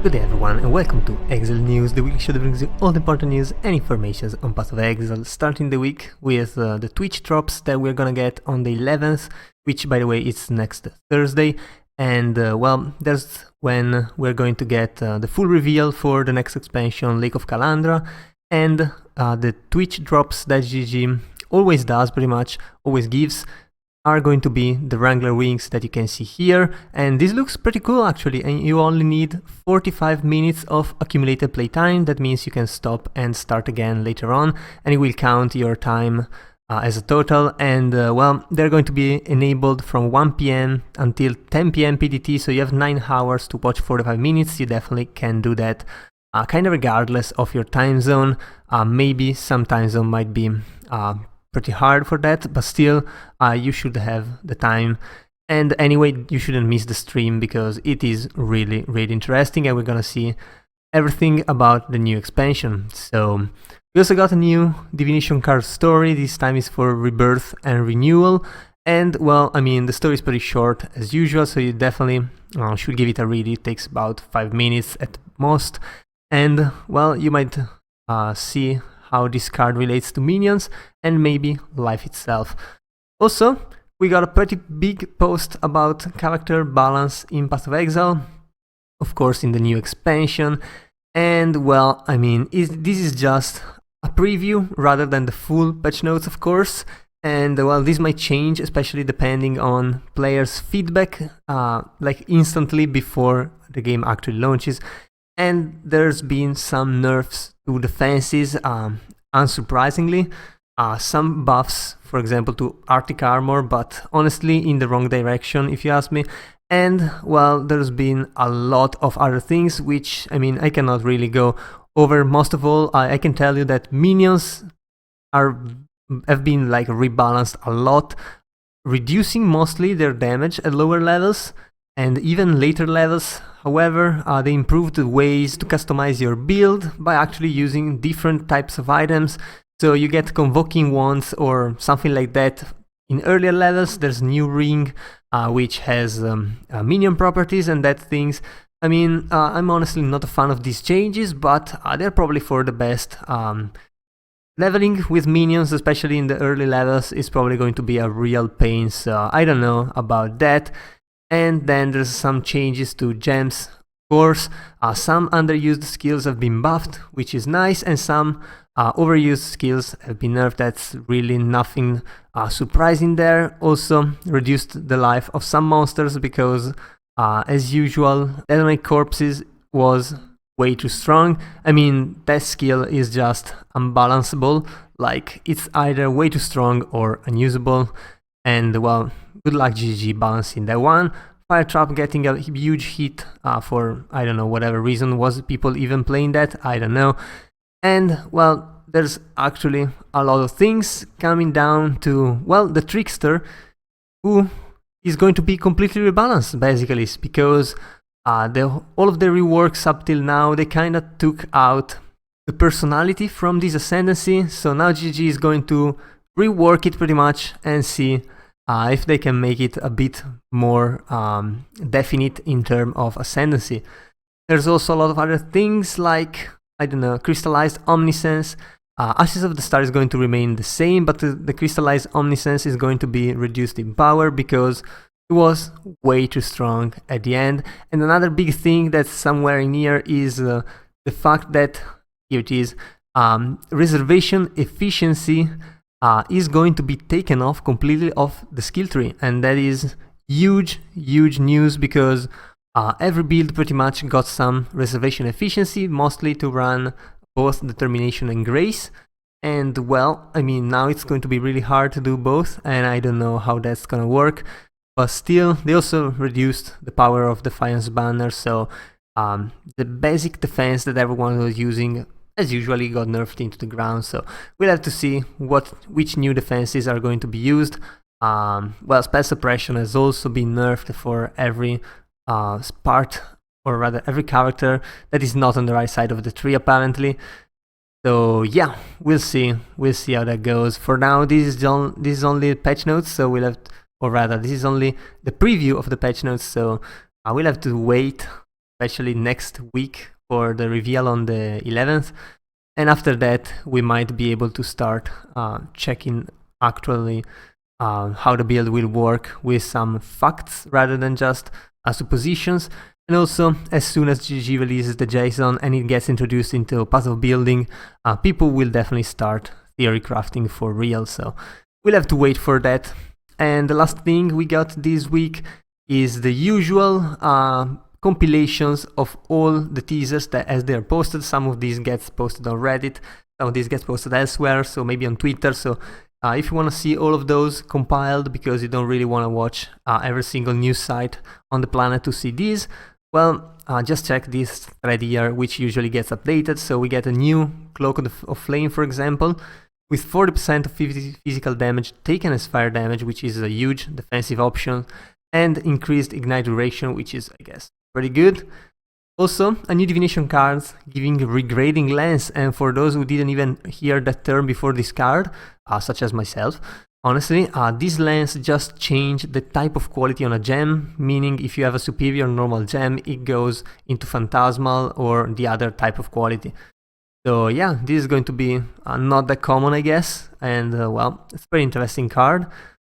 Good day everyone and welcome to Exile News, the weekly show that brings you all the important news and information on Path of Exile, starting the week with the Twitch drops that we're gonna get on the 11th, which by the way is next Thursday, and well, that's when we're going to get the full reveal for the next expansion, Lake of Kalandra, and the Twitch drops that GG always does, pretty much, always gives, are going to be the Wrangler wings that you can see here, and this looks pretty cool actually, and you only need 45 minutes of accumulated playtime. That means you can stop and start again later on, and it will count your time as a total, and well, they're going to be enabled from 1 PM until 10 PM PDT, so you have 9 hours to watch 45 minutes. You definitely can do that kind of regardless of your time zone. Maybe some time zone might be pretty hard for that, but still you should have the time. And anyway, you shouldn't miss the stream because it is really interesting, and we're gonna see everything about the new expansion. So we also got a new divination card story. This time is for rebirth and renewal, and well, I mean, the story is pretty short as usual, so you definitely should give it a read. It takes about 5 minutes at most, and well, you might see how this card relates to minions and maybe life itself. Also, we got a pretty big post about character balance in Path of Exile, of course in the new expansion, and well, I mean, this is just a preview rather than the full patch notes, of course, and well, this might change, especially depending on players' feedback, like instantly before the game actually launches. And there's been some nerfs to defenses, unsurprisingly. Some buffs, for example, to Arctic Armor, but honestly in the wrong direction if you ask me. And well, there's been a lot of other things, which, I mean, I cannot really go over. Most of all, I can tell you that minions have been like rebalanced a lot, reducing mostly their damage at lower levels and even later levels. However, they improved the ways to customize your build by actually using different types of items. So you get convoking wands or something like that in earlier levels. There's new ring, which has minion properties and that things. I mean, I'm honestly not a fan of these changes, but they're probably for the best. Leveling with minions, especially in the early levels, is probably going to be a real pain, so I don't know about that. And then there's some changes to gems, of course. Some underused skills have been buffed, which is nice, and some overused skills have been nerfed. That's really nothing surprising there. Also reduced the life of some monsters because, as usual, Detonate Corpses was way too strong. I mean, that skill is just unbalanceable, like it's either way too strong or unusable, and well, good luck GG balancing that one. Fire Trap getting a huge hit for, I don't know, whatever reason. Was people even playing that? I don't know. And well, there's actually a lot of things coming down to, well, the Trickster, who is going to be completely rebalanced basically, because all of the reworks up till now, they kind of took out the personality from this ascendancy. So now GG is going to rework it pretty much and see if they can make it a bit more definite in terms of ascendancy. There's also a lot of other things like, I don't know, crystallized omniscience. Ashes of the Star is going to remain the same, but the crystallized omniscience is going to be reduced in power because it was way too strong at the end. And another big thing that's somewhere in here is the fact that, here it is, reservation efficiency is going to be taken off completely off the skill tree, and that is huge news because every build pretty much got some reservation efficiency, mostly to run both Determination and Grace. And well, I mean, now it's going to be really hard to do both, and I don't know how that's gonna work, but still, they also reduced the power of Defiance Banner, so the basic defense that everyone was using as usually got nerfed into the ground. So we'll have to see which new defenses are going to be used. Well, spell suppression has also been nerfed for every part, or rather every character that is not on the right side of the tree apparently. So yeah, we'll see how that goes. For now, this is only patch notes, so we'll have or rather this is only the preview of the patch notes, so we'll have to wait especially next week for the reveal on the 11th. And after that, we might be able to start checking actually how the build will work with some facts rather than just suppositions. And also, as soon as GG releases the JSON and it gets introduced into puzzle building, people will definitely start theory crafting for real. So we'll have to wait for that. And the last thing we got this week is the usual compilations of all the teasers that as they are posted. Some of these gets posted on Reddit, some of these gets posted elsewhere, so maybe on Twitter. So if you want to see all of those compiled because you don't really want to watch every single news site on the planet to see these, well, just check this thread here, which usually gets updated. So we get a new Cloak of Flame, for example, with 40% of physical damage taken as fire damage, which is a huge defensive option, and increased ignite duration, which is, I guess, pretty good. Also, a new divination card giving regrading lens, and for those who didn't even hear that term before this card, such as myself, honestly, this lens just changed the type of quality on a gem, meaning if you have a superior normal gem, it goes into phantasmal or the other type of quality. So yeah, this is going to be not that common, I guess, and well, it's a very interesting card.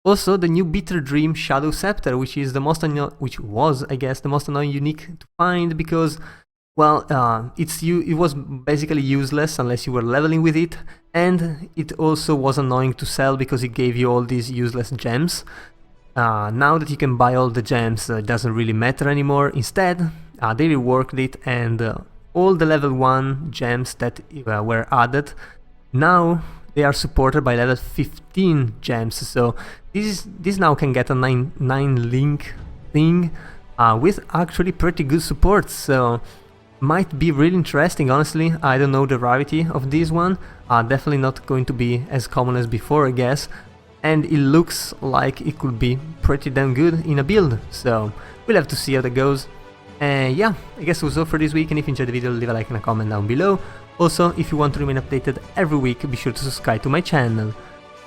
Also, the new Bitter Dream Shadow Scepter, which is the most which was, I guess, the most annoying unique to find because, well, it was basically useless unless you were leveling with it, and it also was annoying to sell because it gave you all these useless gems. Now that you can buy all the gems, it doesn't really matter anymore. Instead, they reworked it, and all the level 1 gems that were added, now they are supported by level 15 gems. So this now can get a 9 link thing with actually pretty good support. So might be really interesting, honestly. I don't know the rarity of this one. Definitely not going to be as common as before, I guess. And it looks like it could be pretty damn good in a build. So we'll have to see how that goes. Yeah, I guess that was all for this week, and if you enjoyed the video, leave a like and a comment down below. Also, if you want to remain updated every week, be sure to subscribe to my channel.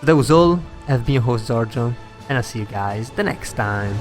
That was all. I've been your host Giorgio, and I'll see you guys the next time.